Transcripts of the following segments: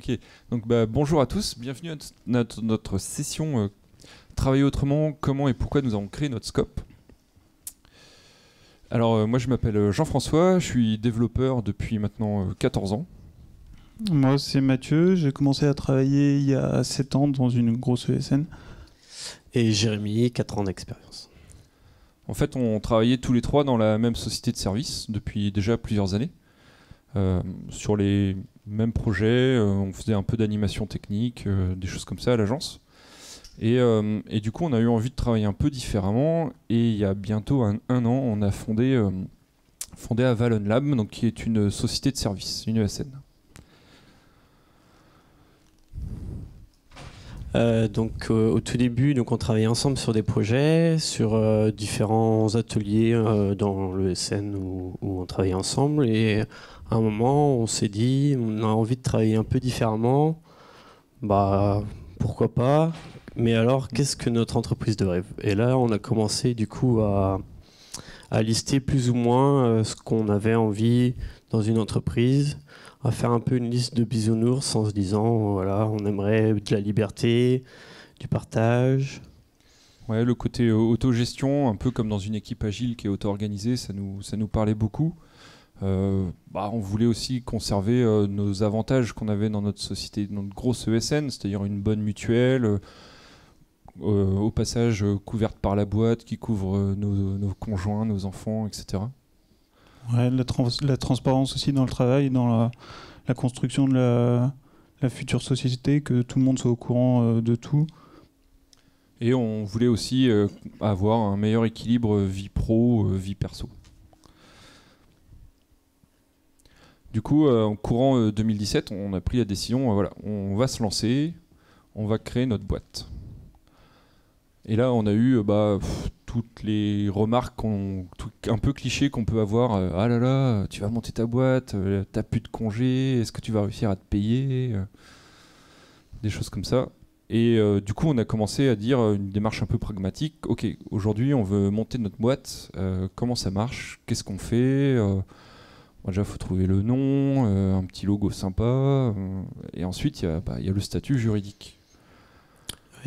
Ok, donc bonjour à tous, bienvenue à notre session Travailler autrement, comment et pourquoi nous avons créé notre scope. Alors moi je m'appelle Jean-François, je suis développeur depuis maintenant 14 ans. Moi c'est Mathieu, j'ai commencé à travailler il y a 7 ans dans une grosse ESN. Et Jérémy, 4 ans d'expérience. En fait on travaillait tous les trois dans la même société de service depuis déjà plusieurs années. Sur les mêmes projets, on faisait un peu d'animation technique, des choses comme ça à l'agence. Et du coup, on a eu envie de travailler un peu différemment. Et il y a bientôt un an, on a fondé Avalon Lab, donc, qui est une société de service, une ESN. Au tout début, donc, on travaillait ensemble sur des projets, sur différents ateliers dans l'ESN où on travaillait ensemble. Et à un moment, on s'est dit, on a envie de travailler un peu différemment. Bah, pourquoi pas? Mais alors, qu'est-ce que notre entreprise de rêve? Et là, on a commencé du coup à lister plus ou moins ce qu'on avait envie dans une entreprise, à faire un peu une liste de bisounours en se disant, voilà, on aimerait de la liberté, du partage. Ouais, le côté autogestion, un peu comme dans une équipe agile qui est auto-organisée, ça nous parlait beaucoup. On voulait aussi conserver nos avantages qu'on avait dans notre société, dans notre grosse ESN, c'est-à-dire une bonne mutuelle, au passage couverte par la boîte qui couvre nos conjoints, nos enfants, etc. Ouais, la transparence aussi dans le travail, dans la construction de la future société, que tout le monde soit au courant de tout. Et on voulait aussi avoir un meilleur équilibre vie pro, vie perso. Du coup, en courant 2017, on a pris la décision, voilà, on va se lancer, on va créer notre boîte. Et là, on a eu toutes les remarques un peu clichés qu'on peut avoir. Ah là là, tu vas monter ta boîte, t'as plus de congés, est-ce que tu vas réussir à te payer des choses comme ça. Et du coup, on a commencé à dire une démarche un peu pragmatique. Ok, aujourd'hui, on veut monter notre boîte. Comment ça marche? Qu'est-ce qu'on fait? Déjà, il faut trouver le nom, un petit logo sympa. Et ensuite, il y a le statut juridique.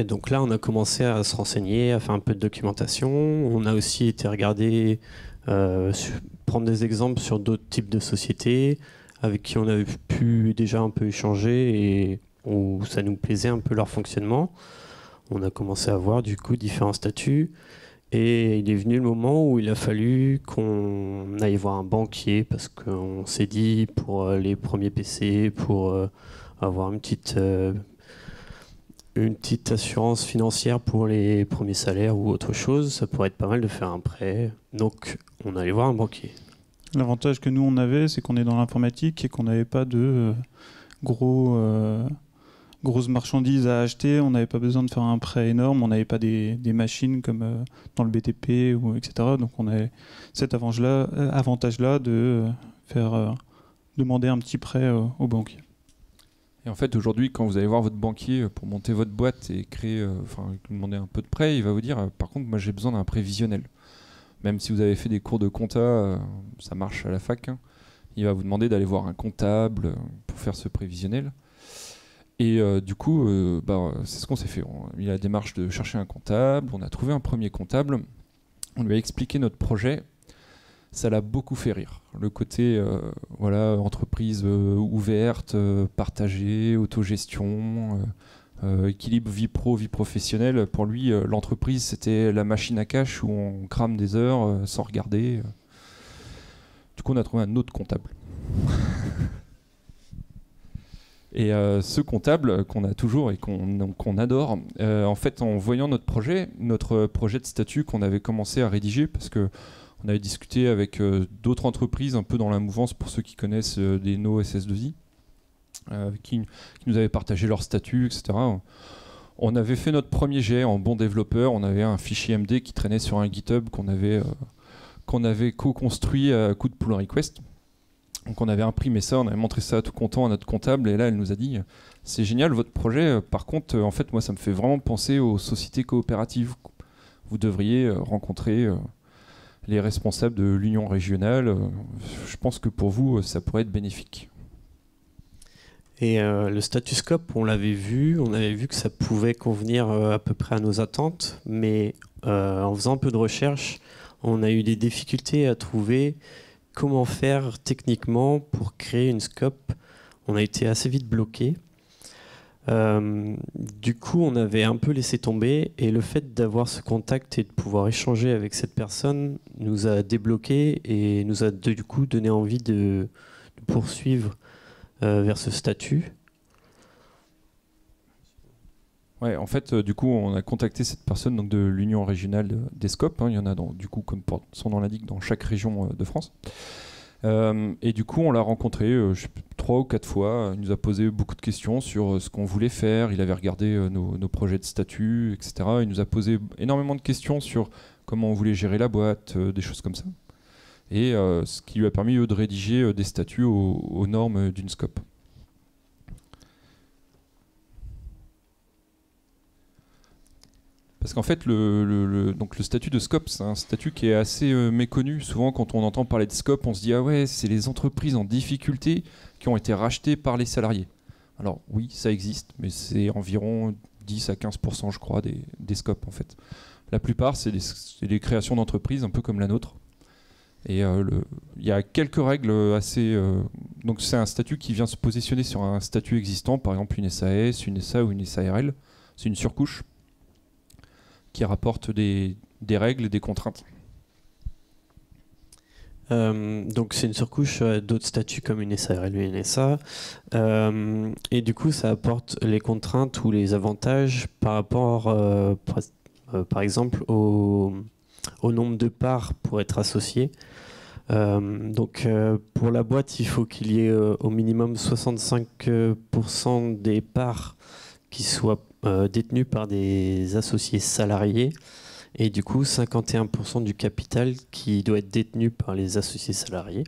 Et donc là, on a commencé à se renseigner, à faire un peu de documentation. On a aussi été regarder, prendre des exemples sur d'autres types de sociétés avec qui on avait pu déjà un peu échanger et où ça nous plaisait un peu leur fonctionnement. On a commencé à voir du coup différents statuts. Et il est venu le moment où il a fallu qu'on aille voir un banquier parce qu'on s'est dit pour les premiers PC, pour avoir une petite assurance financière pour les premiers salaires ou autre chose, ça pourrait être pas mal de faire un prêt. Donc on allait voir un banquier. L'avantage que nous on avait, c'est qu'on est dans l'informatique et qu'on n'avait pas de grosses marchandises à acheter, on n'avait pas besoin de faire un prêt énorme, on n'avait pas des machines comme dans le BTP, etc. Donc on avait cet avantage-là de faire demander un petit prêt au banquier. Et en fait, aujourd'hui, quand vous allez voir votre banquier pour monter votre boîte et demander un peu de prêt, il va vous dire, par contre, moi j'ai besoin d'un prévisionnel. Même si vous avez fait des cours de compta, ça marche à la fac, hein, il va vous demander d'aller voir un comptable pour faire ce prévisionnel. Et du coup, c'est ce qu'on s'est fait. On a mis la démarche de chercher un comptable, on a trouvé un premier comptable, on lui a expliqué notre projet. Ça l'a beaucoup fait rire. Le côté entreprise ouverte, partagée, autogestion, équilibre vie pro, vie professionnelle. Pour lui, l'entreprise, c'était la machine à cash où on crame des heures sans regarder. Du coup, on a trouvé un autre comptable. Et ce comptable qu'on a toujours et qu'on adore, en fait, en voyant notre projet de statut qu'on avait commencé à rédiger, parce que on avait discuté avec d'autres entreprises un peu dans la mouvance, pour ceux qui connaissent des No SS2I, qui nous avaient partagé leur statut, etc. On avait fait notre premier jet en bon développeur, on avait un fichier MD qui traînait sur un GitHub qu'on avait co-construit à coup de pull request. Donc on avait imprimé ça, on avait montré ça tout content à notre comptable, et là elle nous a dit c'est génial votre projet, par contre en fait moi ça me fait vraiment penser aux sociétés coopératives. Vous devriez rencontrer les responsables de l'union régionale, je pense que pour vous ça pourrait être bénéfique. Et le statut scope, on avait vu que ça pouvait convenir à peu près à nos attentes, mais en faisant un peu de recherche, on a eu des difficultés à trouver comment faire techniquement pour créer une scope. On a été assez vite bloqué. Du coup, on avait un peu laissé tomber, et le fait d'avoir ce contact et de pouvoir échanger avec cette personne nous a débloqué et nous a du coup donné envie de poursuivre vers ce statut. Ouais, en fait, du coup, on a contacté cette personne donc, de l'Union régionale des scopes. Hein, il y en a, du coup, comme son nom l'indique, dans chaque région de France. Et du coup, on l'a rencontré 3 ou 4 fois. Il nous a posé beaucoup de questions sur ce qu'on voulait faire. Il avait regardé nos projets de statut, etc. Il nous a posé énormément de questions sur comment on voulait gérer la boîte, des choses comme ça. Et ce qui lui a permis de rédiger des statuts aux normes d'une scope. Parce qu'en fait, donc le statut de scope, c'est un statut qui est assez méconnu. Souvent, quand on entend parler de scope, on se dit « Ah ouais, c'est les entreprises en difficulté qui ont été rachetées par les salariés ». Alors oui, ça existe, mais c'est environ 10 à 15%, je crois, des scopes, en fait. La plupart, c'est des créations d'entreprises, un peu comme la nôtre. Et il y a quelques règles assez... donc c'est un statut qui vient se positionner sur un statut existant, par exemple une SAS, une SA ou une SARL. C'est une surcouche qui rapporte des règles et des contraintes. Donc c'est une surcouche d'autres statuts comme une SARL ou une SA. Et du coup, ça apporte les contraintes ou les avantages par rapport, par exemple, au nombre de parts pour être associé. Donc pour la boîte, il faut qu'il y ait au minimum 65% des parts qui soient détenues par des associés salariés, et du coup 51% du capital qui doit être détenu par les associés salariés.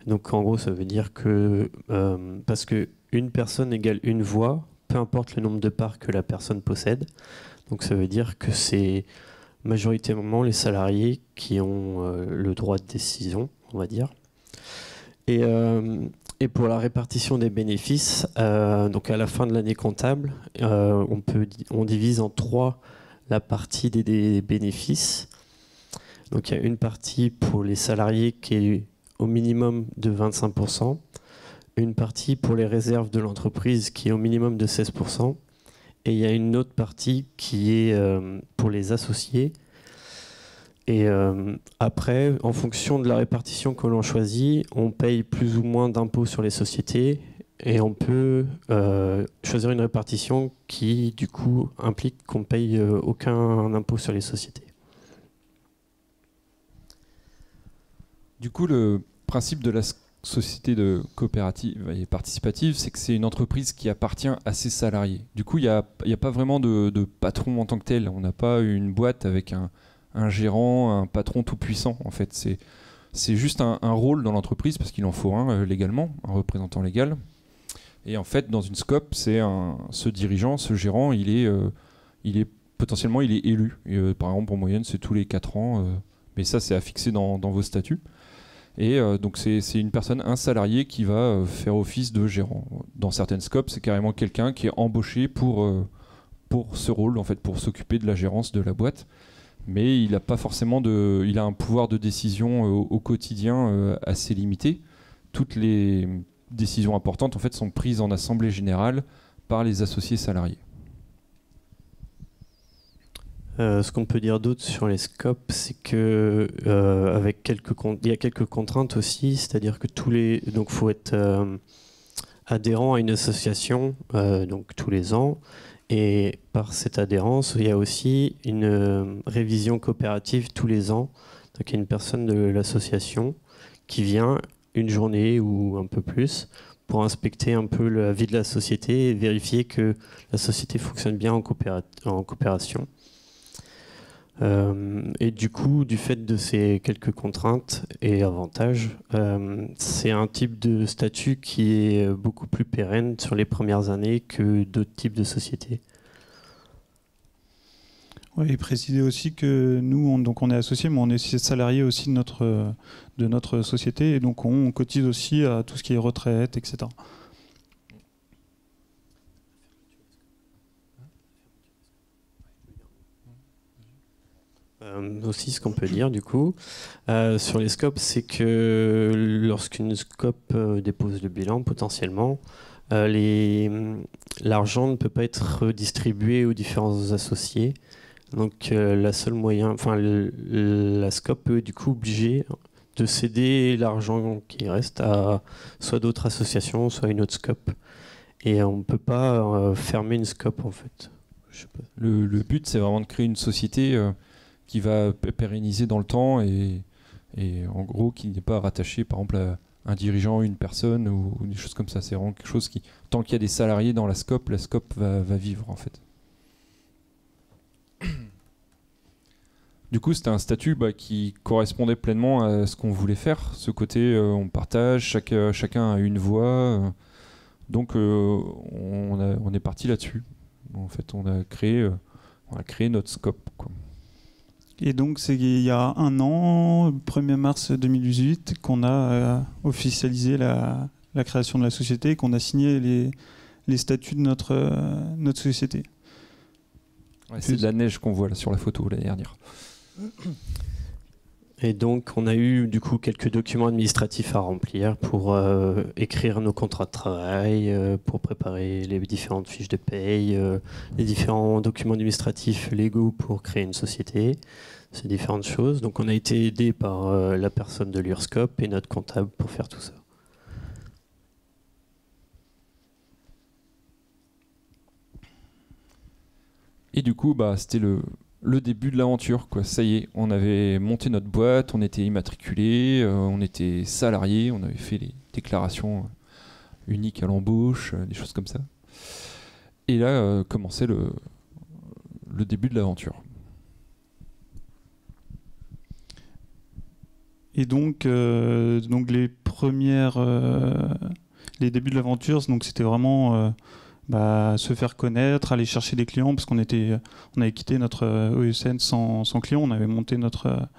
Donc en gros, ça veut dire que parce que une personne égale une voix, peu importe le nombre de parts que la personne possède. Donc ça veut dire que c'est majoritairement les salariés qui ont le droit de décision, on va dire. Et pour la répartition des bénéfices, donc à la fin de l'année comptable, on divise en 3 la partie des bénéfices. Donc il y a une partie pour les salariés qui est au minimum de 25%, une partie pour les réserves de l'entreprise qui est au minimum de 16%, et il y a une autre partie qui est pour les associés. Et après, en fonction de la répartition que l'on choisit, on paye plus ou moins d'impôts sur les sociétés, et on peut choisir une répartition qui, du coup, implique qu'on ne paye aucun impôt sur les sociétés. Du coup, le principe de la société de coopérative et participative, c'est que c'est une entreprise qui appartient à ses salariés. Du coup, il n'y a pas vraiment de patron en tant que tel. On n'a pas une boîte avec un gérant, un patron tout puissant. En fait, c'est juste un rôle dans l'entreprise, parce qu'il en faut un légalement, un représentant légal. Et en fait, dans une scope, ce dirigeant, ce gérant, il est potentiellement élu. Et, par exemple, en moyenne, c'est tous les 4 ans. Mais ça, c'est à fixer dans vos statuts. Et donc c'est une personne, un salarié qui va faire office de gérant. Dans certaines scopes, c'est carrément quelqu'un qui est embauché pour ce rôle, en fait, pour s'occuper de la gérance de la boîte. Mais il n'a pas forcément il a un pouvoir de décision au quotidien assez limité. Toutes les décisions importantes, en fait, sont prises en assemblée générale par les associés salariés. Ce qu'on peut dire d'autre sur les scopes, c'est que il y a quelques contraintes aussi, c'est-à-dire que donc faut être adhérent à une association donc tous les ans, et par cette adhérence, il y a aussi une révision coopérative tous les ans. Donc il y a une personne de l'association qui vient une journée ou un peu plus pour inspecter un peu la vie de la société et vérifier que la société fonctionne bien en coopération. Et du coup, du fait de ces quelques contraintes et avantages, c'est un type de statut qui est beaucoup plus pérenne sur les premières années que d'autres types de sociétés. Oui, et préciser aussi que nous, on est associés, mais on est salariés aussi de notre société, et donc on cotise aussi à tout ce qui est retraite, etc. Aussi, ce qu'on peut dire du coup sur les scopes, c'est que lorsqu'une scope dépose le bilan, potentiellement, l'argent ne peut pas être distribué aux différents associés. Donc, la scope peut du coup obliger de céder l'argent qui reste à soit d'autres associations, soit une autre scope. Et on ne peut pas fermer une scope en fait. Je sais pas. Le but, c'est vraiment de créer une société qui va pérenniser dans le temps et en gros qui n'est pas rattaché par exemple à un dirigeant, une personne ou des choses comme ça. C'est vraiment quelque chose qui, tant qu'il y a des salariés dans la scope va vivre en fait. Du coup, c'était un statut qui correspondait pleinement à ce qu'on voulait faire. Ce côté, on partage, chacun a une voix. Donc, on est parti là-dessus. En fait, on a créé notre scope, quoi. Et donc, c'est il y a un an, 1er mars 2018, qu'on a officialisé la création de la société et qu'on a signé les statuts de notre société. Ouais, c'est de la neige qu'on voit là sur la photo l'année dernière. Et donc, on a eu du coup quelques documents administratifs à remplir pour écrire nos contrats de travail, pour préparer les différentes fiches de paye, les différents documents administratifs légaux pour créer une société, ces différentes choses. Donc, on a été aidé par la personne de l'URSCOP et notre comptable pour faire tout ça. Et du coup, c'était le début de l'aventure, quoi. Ça y est, on avait monté notre boîte, on était immatriculé, on était salarié, on avait fait les déclarations uniques à l'embauche, des choses comme ça. Et là commençait le début de l'aventure. Et donc les débuts de l'aventure, donc c'était vraiment se faire connaître, aller chercher des clients, parce qu'on avait quitté notre ESN sans clients, on avait monté notre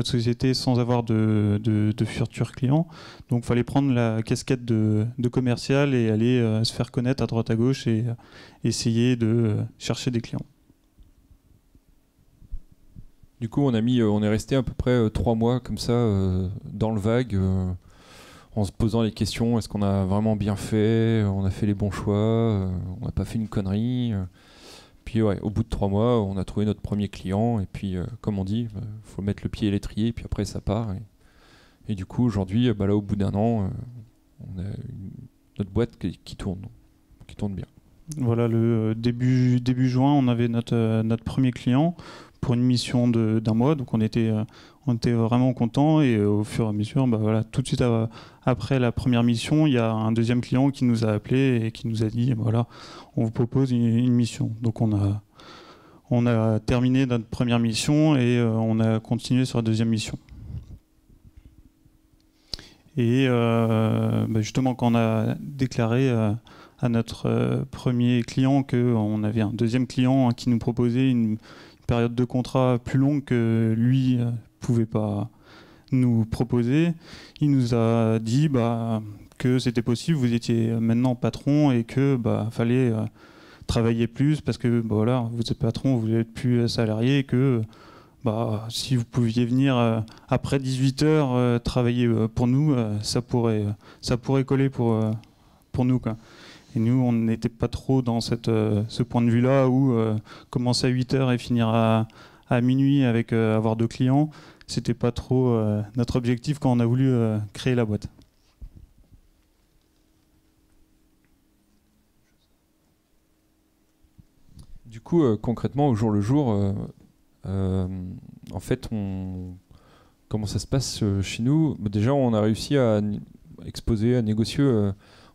société sans avoir de futurs clients. Donc il fallait prendre la casquette de commercial et aller se faire connaître à droite à gauche et essayer de chercher des clients. Du coup, on est resté à peu près 3 mois comme ça dans le vague, en se posant les questions, est-ce qu'on a vraiment bien fait, on a fait les bons choix, on n'a pas fait une connerie. Puis ouais, au bout de 3 mois, on a trouvé notre premier client et puis comme on dit, faut mettre le pied à l'étrier, puis après ça part. Et du coup, aujourd'hui, là au bout d'un an, on a notre boîte qui tourne bien. Voilà, le début juin, on avait notre premier client pour une mission d'1 mois, donc on était vraiment contents et au fur et à mesure, tout de suite après la première mission, il y a un deuxième client qui nous a appelé et qui nous a dit voilà, on vous propose une mission. Donc on a terminé notre première mission et on a continué sur la deuxième mission. Et justement, quand on a déclaré à notre premier client qu'on avait un deuxième client qui nous proposait une période de contrat plus longue que lui pouvait pas nous proposer, il nous a dit que c'était possible, vous étiez maintenant patron et que fallait travailler plus parce que voilà, vous êtes patron, vous n'êtes plus salarié et que si vous pouviez venir après 18h travailler pour nous, ça pourrait coller pour nous, quoi. Et nous, on n'était pas trop dans ce point de vue-là où commencer à 8h et finir à minuit avec avoir 2 clients, c'était pas trop notre objectif quand on a voulu créer la boîte. Du coup, concrètement, au jour le jour, en fait, comment ça se passe chez nous? Déjà, on a réussi à exposer, à négocier.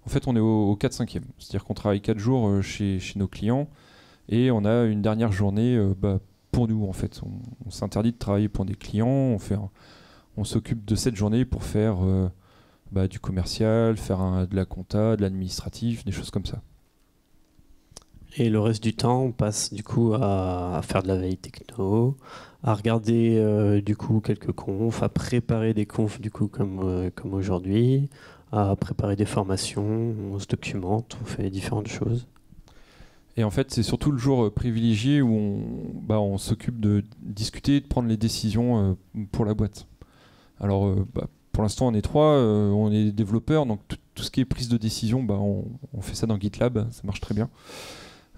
En fait, on est au 4/5e. C'est-à-dire qu'on travaille 4 jours chez nos clients et on a une dernière journée pour nous. En fait, on s'interdit de travailler pour des clients. On s'occupe de cette journée pour faire du commercial, faire de la compta, de l'administratif, des choses comme ça. Et le reste du temps, on passe du coup à faire de la veille techno, à regarder du coup quelques confs, à préparer des confs du coup comme aujourd'hui, à préparer des formations, on se documente, on fait différentes choses. Et en fait, c'est surtout le jour privilégié où on s'occupe de discuter et de prendre les décisions pour la boîte. Alors, pour l'instant, on est 3, on est développeurs, donc tout ce qui est prise de décision, on fait ça dans GitLab, ça marche très bien.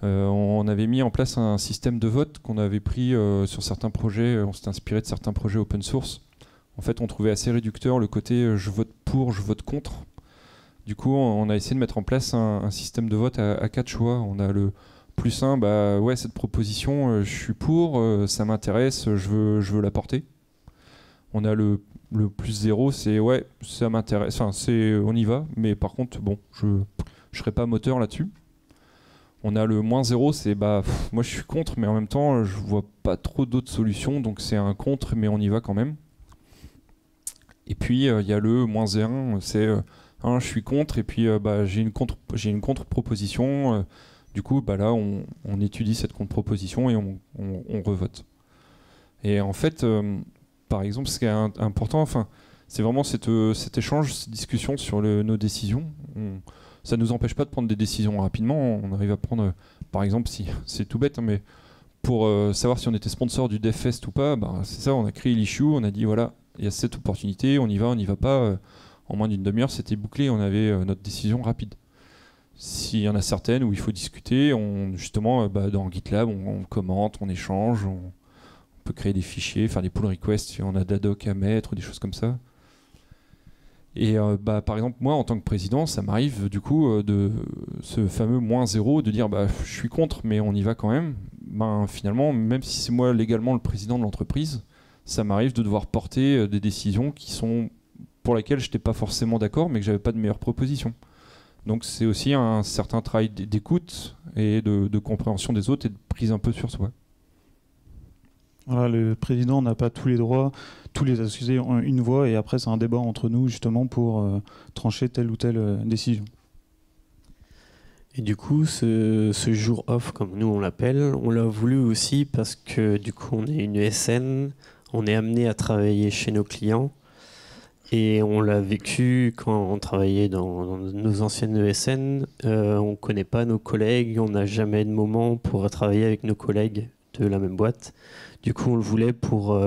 On avait mis en place un système de vote qu'on avait pris sur certains projets, on s'était inspiré de certains projets open source. En fait, on trouvait assez réducteur le côté je vote pour, je vote contre. Du coup, on a essayé de mettre en place un système de vote à 4 choix. On a le +1, ouais, cette proposition, je suis pour, ça m'intéresse, je veux la porter. On a le +0, c'est ouais, ça m'intéresse, enfin, on y va, mais par contre, bon, je serai pas moteur là-dessus. On a le -0, c'est moi je suis contre, mais en même temps, je vois pas trop d'autres solutions, donc c'est un contre, mais on y va quand même. Et puis, il y a le -1, c'est je suis contre, et puis j'ai une contre-proposition. Du coup, là, on étudie cette contre-proposition et on revote. Et en fait, par exemple, ce qui est important, c'est vraiment cet échange, cette discussion sur nos décisions. Ça ne nous empêche pas de prendre des décisions rapidement. On arrive à prendre, par exemple, si c'est tout bête, mais pour savoir si on était sponsor du DevFest ou pas, c'est ça, on a créé l'issue, on a dit voilà, il y a cette opportunité, on y va pas. En moins d'une demi-heure, c'était bouclé, on avait notre décision rapide. S'il y en a certaines où il faut discuter, justement, dans GitLab, on commente, on échange, on peut créer des fichiers, faire des pull requests si on a de la doc à mettre ou des choses comme ça. Et par exemple, moi, en tant que président, ça m'arrive du coup de ce fameux -0, de dire je suis contre, mais on y va quand même. Finalement, même si c'est moi légalement le président de l'entreprise, ça m'arrive de devoir porter des décisions pour lesquelles je n'étais pas forcément d'accord, mais que j'avais pas de meilleure proposition. Donc c'est aussi un certain travail d'écoute et de compréhension des autres et de prise un peu sur soi. Voilà, le président n'a pas tous les droits, tous les associés ont une voix, et après c'est un débat entre nous justement pour trancher telle ou telle décision. Et du coup, ce jour off, comme nous on l'appelle, on l'a voulu aussi parce que du coup on est une ESN, on est amené à travailler chez nos clients, et on l'a vécu quand on travaillait dans nos anciennes ESN. On ne connaît pas nos collègues, on n'a jamais de moment pour travailler avec nos collègues de la même boîte. Du coup, on le voulait pour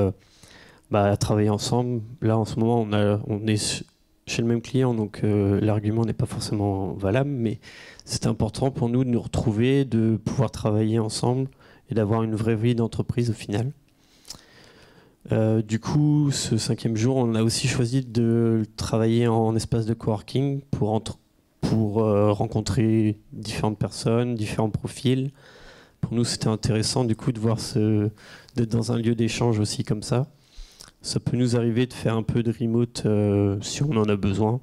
travailler ensemble. Là, en ce moment, on est chez le même client, donc l'argument n'est pas forcément valable, mais c'est important pour nous de nous retrouver, de pouvoir travailler ensemble et d'avoir une vraie vie d'entreprise au final. Du coup, ce 5e jour, on a aussi choisi de travailler en espace de coworking pour rencontrer différentes personnes, différents profils. Pour nous, c'était intéressant du coup de voir d'être dans un lieu d'échange aussi comme ça. Ça peut nous arriver de faire un peu de remote si on en a besoin.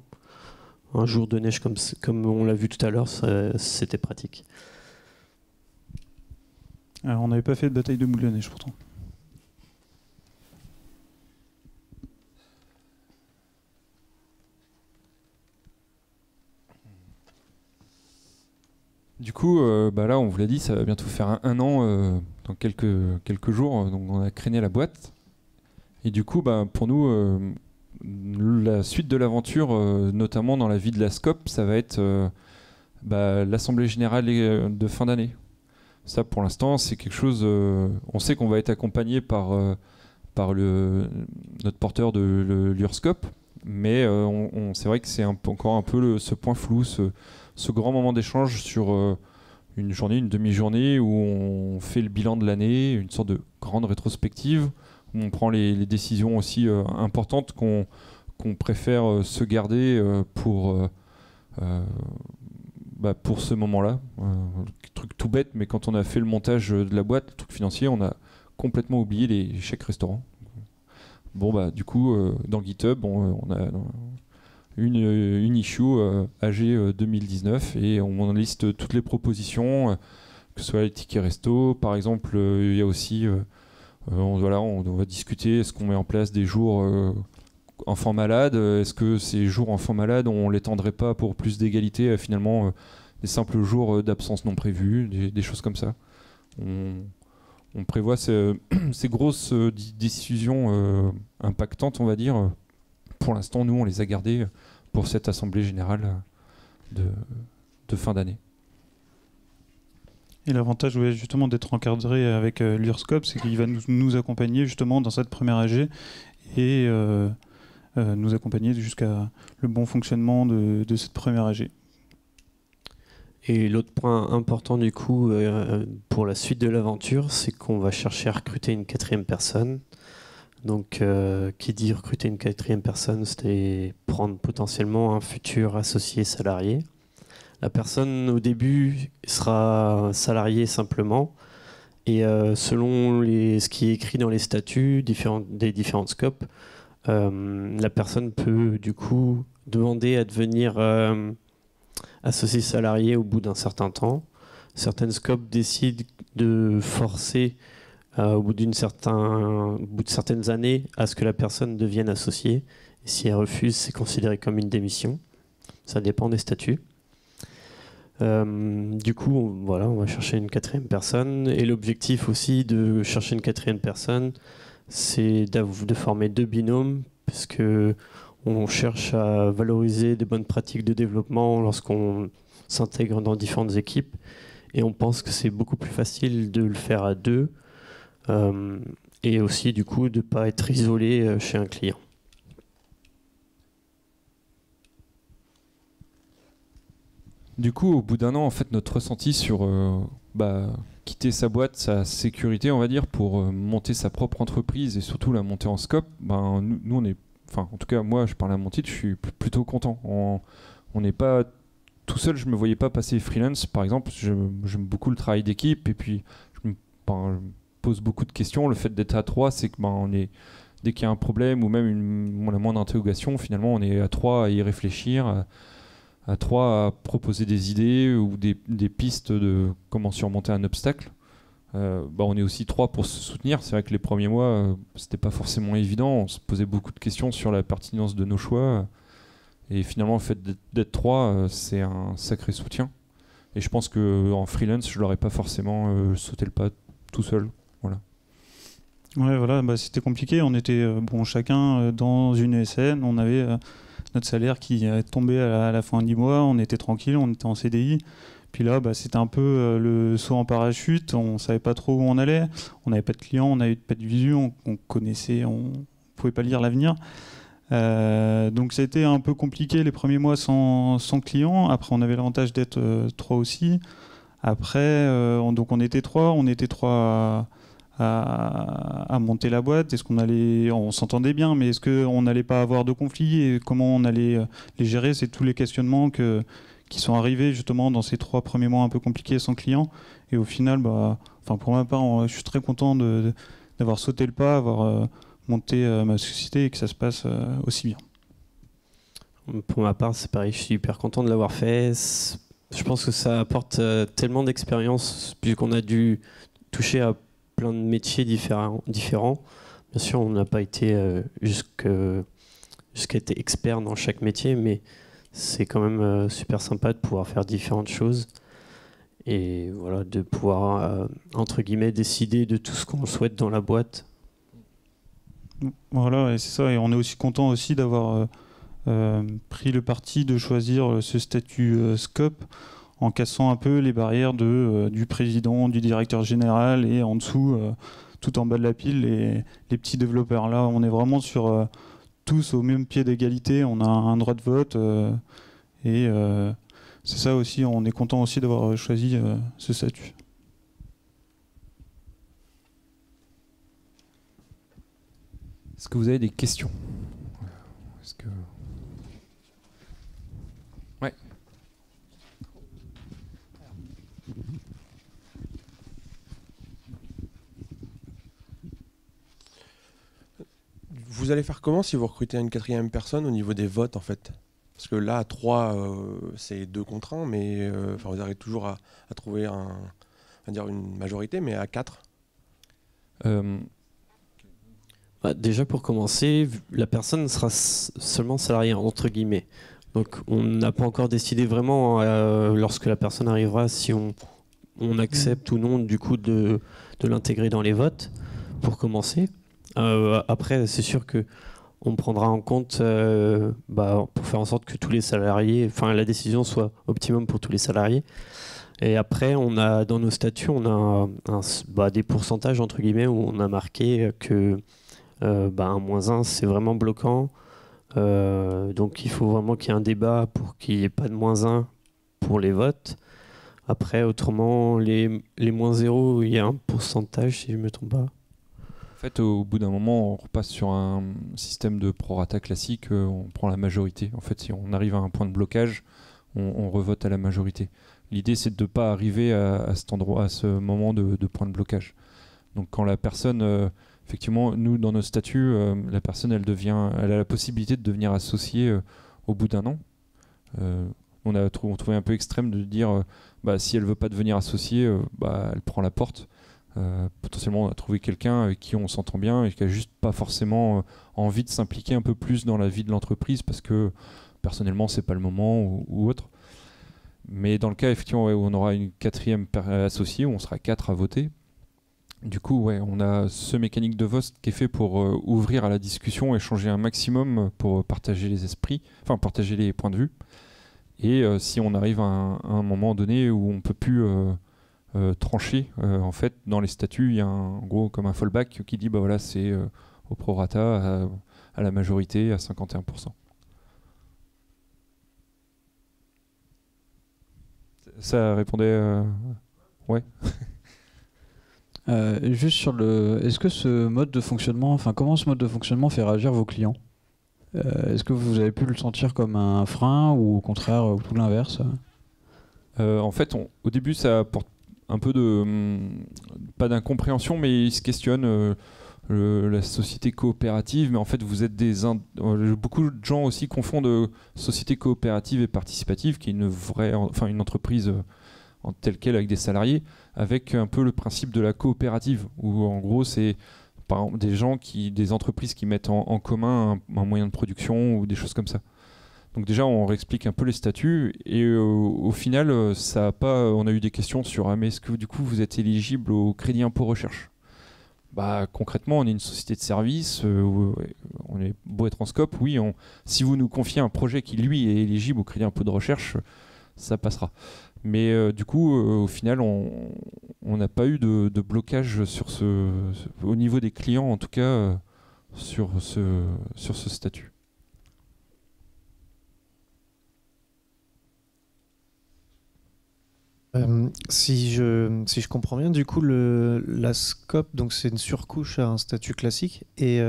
Un jour de neige comme on l'a vu tout à l'heure, c'était pratique. Alors, on n'avait pas fait de bataille de moule à neige pourtant. Du coup, là, on vous l'a dit, ça va bientôt faire un an, dans quelques jours, donc on a créé la boîte. Et du coup, pour nous, la suite de l'aventure, notamment dans la vie de la SCOP, ça va être l'Assemblée Générale de fin d'année. Ça, pour l'instant, c'est quelque chose... on sait qu'on va être accompagné par notre porteur de l'URSCOP, mais c'est vrai que c'est encore un peu ce point flou, ce grand moment d'échange sur une journée, une demi-journée où on fait le bilan de l'année, une sorte de grande rétrospective, où on prend les décisions aussi importantes qu'on préfère se garder pour ce moment-là. Truc tout bête, mais quand on a fait le montage de la boîte, le truc financier, on a complètement oublié les chèques restaurants. Bon, du coup, dans GitHub, on a une issue AG 2019 et on liste toutes les propositions, que ce soit les tickets resto. Par exemple, il y a aussi, on va discuter, est-ce qu'on met en place des jours enfants malades, est-ce que ces jours enfants malades, on les tendrait pas pour plus d'égalité à finalement des simples jours d'absence non prévus, des choses comme ça. On prévoit ces grosses décisions impactantes, on va dire. Pour l'instant, nous, on les a gardées pour cette assemblée générale de fin d'année. Et l'avantage justement d'être encadré avec l'URSCOP, c'est qu'il va nous accompagner justement dans cette première AG et nous accompagner jusqu'à le bon fonctionnement de cette première AG. Et l'autre point important du coup pour la suite de l'aventure, c'est qu'on va chercher à recruter une 4e personne. Donc qui dit recruter une 4e personne, c'est prendre potentiellement un futur associé salarié. La personne au début sera salariée simplement et selon ce qui est écrit dans les statuts des différents scopes, la personne peut du coup demander à devenir associé salarié au bout d'un certain temps. Certaines scopes décident de forcer au bout de certaines années à ce que la personne devienne associée. Et si elle refuse, c'est considéré comme une démission. Ça dépend des statuts. Du coup, voilà, on va chercher une 4e personne. Et l'objectif aussi de chercher une 4e personne, c'est de former 2 binômes, parce que on cherche à valoriser des bonnes pratiques de développement lorsqu'on s'intègre dans différentes équipes. Et on pense que c'est beaucoup plus facile de le faire à 2. Et aussi, du coup, de ne pas être isolé chez un client. Du coup, au bout d'un an, en fait, notre ressenti sur quitter sa boîte, sa sécurité, on va dire, pour monter sa propre entreprise et surtout la monter en scope, nous on est... Enfin, en tout cas, moi, je parle à mon titre, je suis plutôt content. On n'est pas tout seul, je me voyais pas passer freelance, par exemple. J'aime beaucoup le travail d'équipe et puis je me pose beaucoup de questions. Le fait d'être à 3, c'est que dès qu'il y a un problème ou même la moindre interrogation, finalement, on est à 3 à y réfléchir, à 3 à proposer des idées ou des pistes de comment surmonter un obstacle. On est aussi 3 pour se soutenir. C'est vrai que les premiers mois, c'était pas forcément évident. On se posait beaucoup de questions sur la pertinence de nos choix. Et finalement, le fait d'être 3, c'est un sacré soutien. Et je pense qu'en freelance, je l'aurais pas forcément sauté le pas tout seul. Voilà. Ouais, voilà, c'était compliqué. On était chacun dans une ESN. On avait notre salaire qui tombait à la fin du mois. On était tranquille, on était en CDI. Puis là, c'était un peu le saut en parachute. On savait pas trop où on allait. On n'avait pas de clients, on n'avait pas de vision. On connaissait, on pouvait pas lire l'avenir. Donc ça a été un peu compliqué les premiers mois sans clients. Après, on avait l'avantage d'être 3 aussi. Après, donc on était 3 à monter la boîte. On s'entendait bien, mais est-ce qu'on n'allait pas avoir de conflits et comment on allait les gérer? C'est tous les questionnements qui sont arrivés justement dans ces 3 premiers mois un peu compliqués sans clients. Et au final, pour ma part, je suis très content d'avoir sauté le pas, avoir monté ma société et que ça se passe aussi bien. Pour ma part, c'est pareil, je suis hyper content de l'avoir fait. Je pense que ça apporte tellement d'expérience, puisqu'on a dû toucher à plein de métiers différents. Bien sûr, on n'a pas été jusqu'à être expert dans chaque métier, mais c'est quand même super sympa de pouvoir faire différentes choses et voilà, de pouvoir, entre guillemets, décider de tout ce qu'on souhaite dans la boîte. Voilà, et c'est ça. Et on est aussi content aussi d'avoir pris le parti de choisir ce statut scope en cassant un peu les barrières du président, du directeur général et en dessous, tout en bas de la pile, les petits développeurs. Là, on est vraiment sur tous au même pied d'égalité. On a un droit de vote et c'est ça aussi. On est content aussi d'avoir choisi ce statut. Est-ce que vous avez des questions? Ouais. Vous allez faire comment si vous recrutez une 4e personne au niveau des votes en fait? Parce que là, à 3, c'est 2 contre 1, mais vous arrivez toujours à trouver une majorité, mais à 4 Déjà pour commencer, la personne sera seulement salariée entre guillemets. Donc on n'a pas encore décidé vraiment lorsque la personne arrivera si on accepte ou non du coup de l'intégrer dans les votes pour commencer. Après c'est sûr que on prendra en compte pour faire en sorte que tous les salariés, la décision soit optimum pour tous les salariés. Et après, on a dans nos statuts, on a des pourcentages entre guillemets où on a marqué que un -1 c'est vraiment bloquant. Donc il faut vraiment qu'il y ait un débat pour qu'il n'y ait pas de -1 pour les votes. Après, autrement, les -0, il y a un pourcentage si je ne me trompe pas. En fait, au bout d'un moment, on repasse sur un système de prorata classique, on prend la majorité. En fait, si on arrive à un point de blocage, on revote à la majorité. L'idée, c'est de ne pas arriver à cet endroit, à ce moment de point de blocage. Donc quand la personne, effectivement, nous, dans nos statuts, la personne, elle a la possibilité de devenir associée au bout d'un an. On trouvait un peu extrême de dire, si elle ne veut pas devenir associée, elle prend la porte. Potentiellement, on a trouvé quelqu'un avec qui on s'entend bien et qui n'a juste pas forcément envie de s'impliquer un peu plus dans la vie de l'entreprise parce que personnellement, c'est pas le moment ou autre. Mais dans le cas, effectivement, où on aura une 4e associée, où on sera 4 à voter, du coup, on a ce mécanique de vote qui est fait pour ouvrir à la discussion, échanger un maximum pour partager les esprits, enfin partager les points de vue. Et si on arrive à un moment donné où on ne peut plus trancher, en fait, dans les statuts, il y a en gros comme un fallback qui dit c'est au prorata, à la majorité, à 51%. Ça répondait ouais. Juste sur est-ce que ce mode de fonctionnement, comment ce mode de fonctionnement fait réagir vos clients? Est-ce que vous avez pu le sentir comme un frein ou au contraire tout l'inverse? En fait, au début, ça apporte un peu pas d'incompréhension, mais ils se questionnent la société coopérative. Mais en fait, vous êtes beaucoup de gens aussi confondent société coopérative et participative, qui est une entreprise en telle quelle avec des salariés, avec un peu le principe de la coopérative, où en gros c'est par exemple des entreprises qui mettent en commun un moyen de production ou des choses comme ça. Donc déjà on réexplique un peu les statuts et au final on a eu des questions sur mais est-ce que du coup vous êtes éligible au crédit impôt recherche? Concrètement on est une société de service, on est beau être en scope, oui, si vous nous confiez un projet qui lui est éligible au crédit impôt de recherche, ça passera. Mais du coup, au final, on n'a pas eu de blocage au niveau des clients, en tout cas, sur ce statut. Si je comprends bien, du coup, la scope, donc c'est une surcouche à un statut classique, et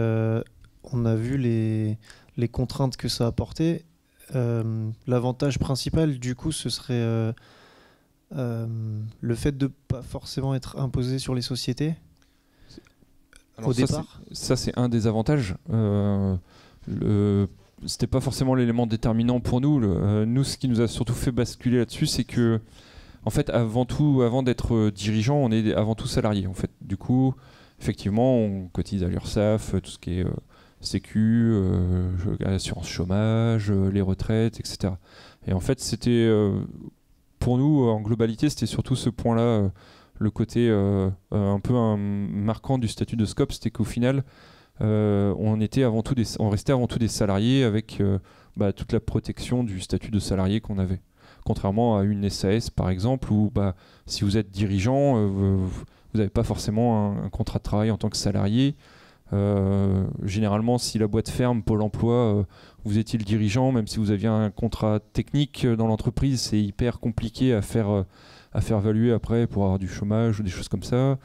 on a vu les contraintes que ça apportait. L'avantage principal, du coup, ce serait le fait de ne pas forcément être imposé sur les sociétés. Alors au départ. Ça, c'est un des avantages. C'était pas forcément l'élément déterminant pour nous. Nous, ce qui nous a surtout fait basculer là-dessus, c'est que, en fait, avant d'être dirigeant, on est avant tout salarié. En fait, du coup, effectivement, on cotise à l'URSSAF, tout ce qui est Sécu, assurance chômage, les retraites, etc. Et en fait, c'était pour nous, en globalité, c'était surtout ce point-là, le côté un peu marquant du statut de scope, c'était qu'au final, on restait avant tout des salariés avec toute la protection du statut de salarié qu'on avait. Contrairement à une SAS, par exemple, où si vous êtes dirigeant, vous n'avez pas forcément un contrat de travail en tant que salarié. Généralement, si la boîte ferme, Pôle emploi, vous étiez le dirigeant, même si vous aviez un contrat technique dans l'entreprise, c'est hyper compliqué à faire valuer après pour avoir du chômage ou des choses comme ça.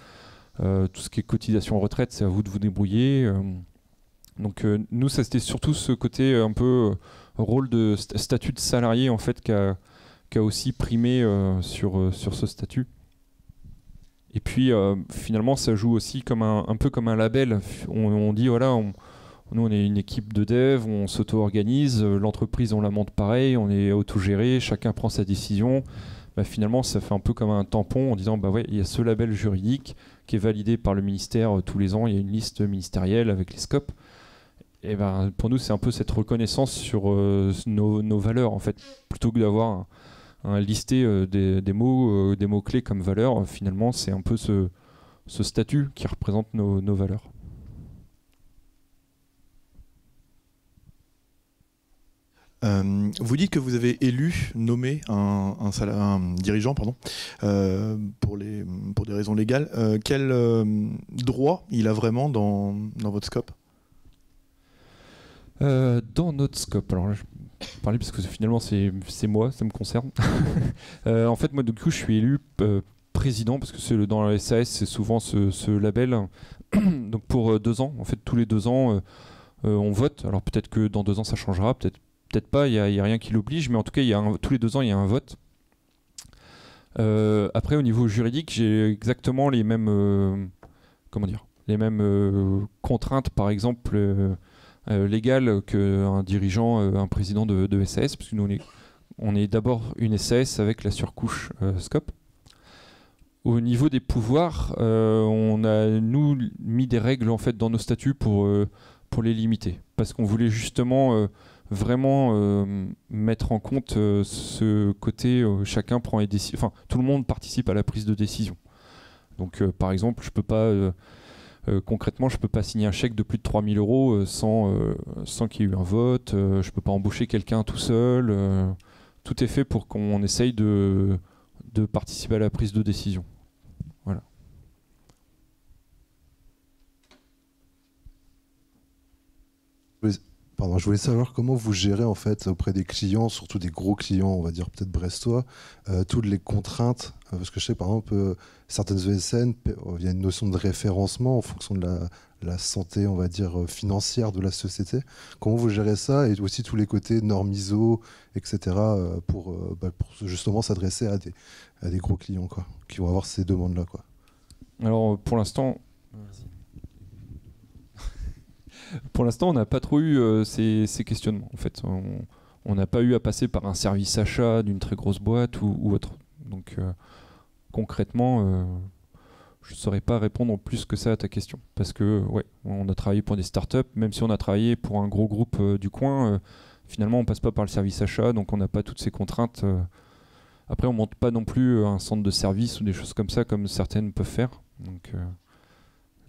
Tout ce qui est cotisation retraite, c'est à vous de vous débrouiller. Donc nous, ça c'était surtout ce côté un peu rôle de statut de salarié en fait qui a aussi primé sur ce statut. Et puis finalement ça joue aussi comme un peu comme un label. On dit voilà, nous on est une équipe de dev, on s'auto-organise, l'entreprise on la monte pareil, on est autogéré, chacun prend sa décision. Finalement ça fait un peu comme un tampon en disant il y a ce label juridique qui est validé par le ministère tous les ans, il y a une liste ministérielle avec les scopes. Et pour nous c'est un peu cette reconnaissance sur nos valeurs en fait, plutôt que d'avoir un listé des mots clés comme valeurs. Finalement c'est un peu ce statut qui représente nos valeurs. Vous dites que vous avez nommé un dirigeant pour des raisons légales. Quel droit il a vraiment dans votre scope? Dans notre scope, alors là, je vais parler parce que finalement c'est moi, ça me concerne. En fait, moi du coup je suis élu président parce que dans la SAS c'est souvent ce label. Donc pour 2 ans, en fait tous les 2 ans on vote. Alors peut-être que dans 2 ans ça changera, peut-être pas, il y a rien qui l'oblige, mais en tout cas tous les 2 ans il y a un vote. Après au niveau juridique j'ai exactement les mêmes contraintes par exemple légales qu'un dirigeant, un président de SAS, parce que nous on est d'abord une SAS avec la surcouche scope. Au niveau des pouvoirs, on a nous mis des règles en fait dans nos statuts pour les limiter, parce qu'on voulait justement vraiment mettre en compte ce côté chacun prend les décisions, enfin tout le monde participe à la prise de décision. Donc par exemple, je peux pas concrètement, je peux pas signer un chèque de plus de 3 000 € sans qu'il y ait eu un vote. Je peux pas embaucher quelqu'un tout seul. Tout est fait pour qu'on essaye de participer à la prise de décision. Voilà. Pardon, je voulais savoir comment vous gérez en fait auprès des clients, surtout des gros clients, on va dire peut-être brestois, toutes les contraintes, parce que je sais par exemple certaines ESN, il y a une notion de référencement en fonction de la santé, on va dire financière de la société. Comment vous gérez ça et aussi tous les côtés normes ISO, etc. Pour justement s'adresser à des gros clients quoi, qui vont avoir ces demandes-là quoi. Alors pour l'instant. Pour l'instant, on n'a pas trop eu ces questionnements. En fait, on n'a pas eu à passer par un service achat d'une très grosse boîte ou autre. Donc, concrètement, je ne saurais pas répondre plus que ça à ta question. Parce que, ouais, on a travaillé pour des startups, même si on a travaillé pour un gros groupe du coin, finalement, on ne passe pas par le service achat, donc on n'a pas toutes ces contraintes. Après, on ne monte pas non plus un centre de service ou des choses comme ça, comme certaines peuvent faire. Donc,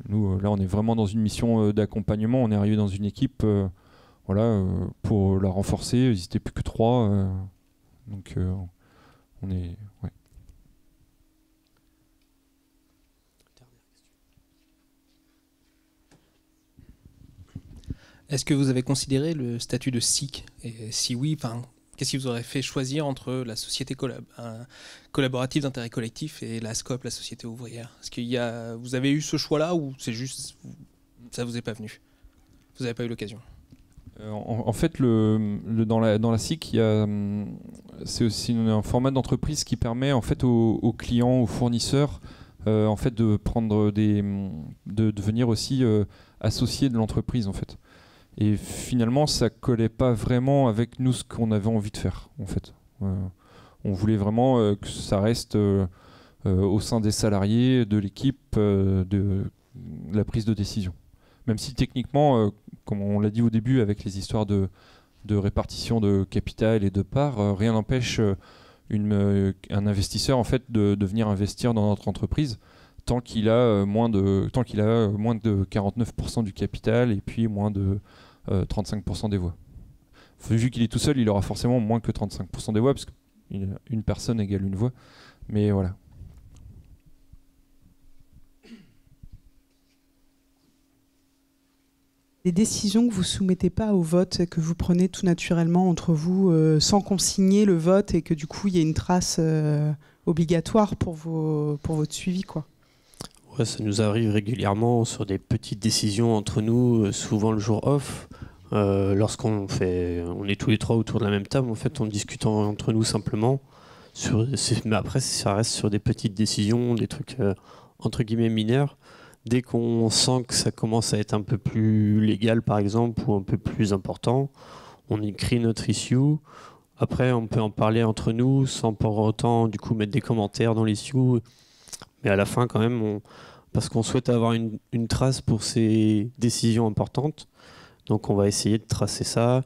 nous, là, on est vraiment dans une mission d'accompagnement. On est arrivé dans une équipe pour la renforcer. Ils n'étaient plus que 3. Donc, on est... Ouais. Est-ce que vous avez considéré le statut de SIC? Et si oui, qu'est-ce qui vous aurait fait choisir entre la société collaborative d'intérêt collectif et la SCOP, la société ouvrière? Est-ce que vous avez eu ce choix-là ou c'est juste ça vous est pas venu? Vous n'avez pas eu l'occasion? En fait, dans la SIC, c'est aussi un format d'entreprise qui permet en fait aux clients, aux fournisseurs, en fait de prendre de devenir aussi associés de l'entreprise en fait. Et finalement, ça collait pas vraiment avec nous ce qu'on avait envie de faire, en fait. On voulait vraiment que ça reste au sein des salariés, de l'équipe, de la prise de décision. Même si techniquement, comme on l'a dit au début, avec les histoires de répartition de capital et de parts, rien n'empêche un investisseur en fait de venir investir dans notre entreprise tant qu'il a moins de 49% du capital et puis moins de 35% des voix. Vu qu'il est tout seul, il aura forcément moins que 35% des voix parce qu'une personne égale une voix. Mais voilà. Des décisions que vous soumettez pas au vote, que vous prenez tout naturellement entre vous sans consigner le vote et que du coup il y a une trace obligatoire pour votre suivi quoi. Ouais, ça nous arrive régulièrement sur des petites décisions entre nous, souvent le jour off. Lorsqu'on est tous les 3 autour de la même table, en fait, on discute entre nous simplement. Mais après, ça reste sur des petites décisions, des trucs entre guillemets mineurs. Dès qu'on sent que ça commence à être un peu plus légal, par exemple, ou un peu plus important, on écrit notre issue. Après, on peut en parler entre nous sans pour autant du coup mettre des commentaires dans l'issue. Mais à la fin, quand même, parce qu'on souhaite avoir une trace pour ces décisions importantes, donc on va essayer de tracer ça.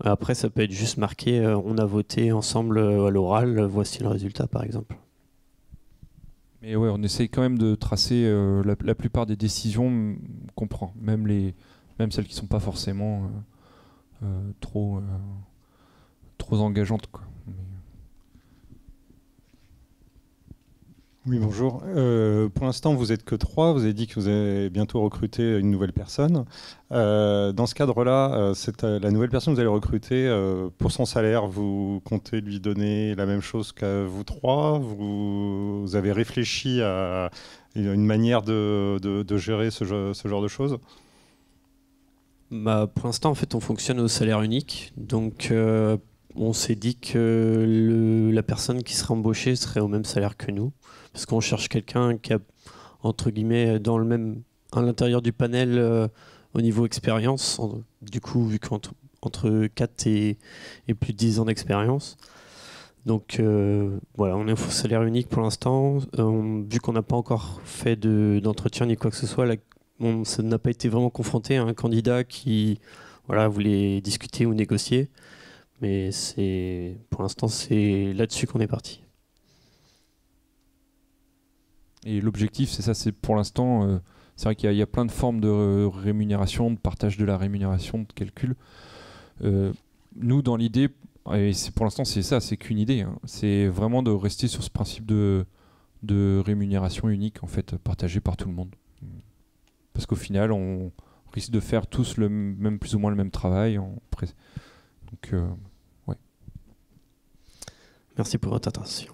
Après, ça peut être juste marqué, on a voté ensemble à l'oral, voici le résultat, par exemple. Mais ouais, on essaye quand même de tracer la plupart des décisions qu'on prend, même celles qui ne sont pas forcément trop trop engageante, quoi. Oui, bonjour. Pour l'instant, vous n'êtes que 3. Vous avez dit que vous allez bientôt recruter une nouvelle personne. Dans ce cadre-là, la nouvelle personne que vous allez recruter, pour son salaire, vous comptez lui donner la même chose qu'à vous 3 ? Vous avez réfléchi à une manière de gérer ce genre de choses ? Bah, pour l'instant, en fait, on fonctionne au salaire unique. Donc, on s'est dit que la personne qui serait embauchée serait au même salaire que nous. Parce qu'on cherche quelqu'un qui a, entre guillemets, à l'intérieur du panel, au niveau expérience, du coup, vu qu'entre 4 et plus de 10 ans d'expérience. Donc voilà, on est au salaire unique pour l'instant. Vu qu'on n'a pas encore fait d'entretien ni quoi que ce soit, ça n'a pas été vraiment confronté à un candidat qui voulait discuter ou négocier. Mais pour l'instant, c'est là-dessus qu'on est parti. Et l'objectif, c'est ça, c'est pour l'instant, c'est vrai qu'il y a plein de formes de rémunération, de partage de la rémunération, de calcul. Nous, dans l'idée, et pour l'instant, c'est ça, c'est qu'une idée, hein, c'est vraiment de rester sur ce principe de rémunération unique, en fait, partagée par tout le monde. Parce qu'au final, on risque de faire tous plus ou moins le même travail. Donc, ouais. Merci pour votre attention.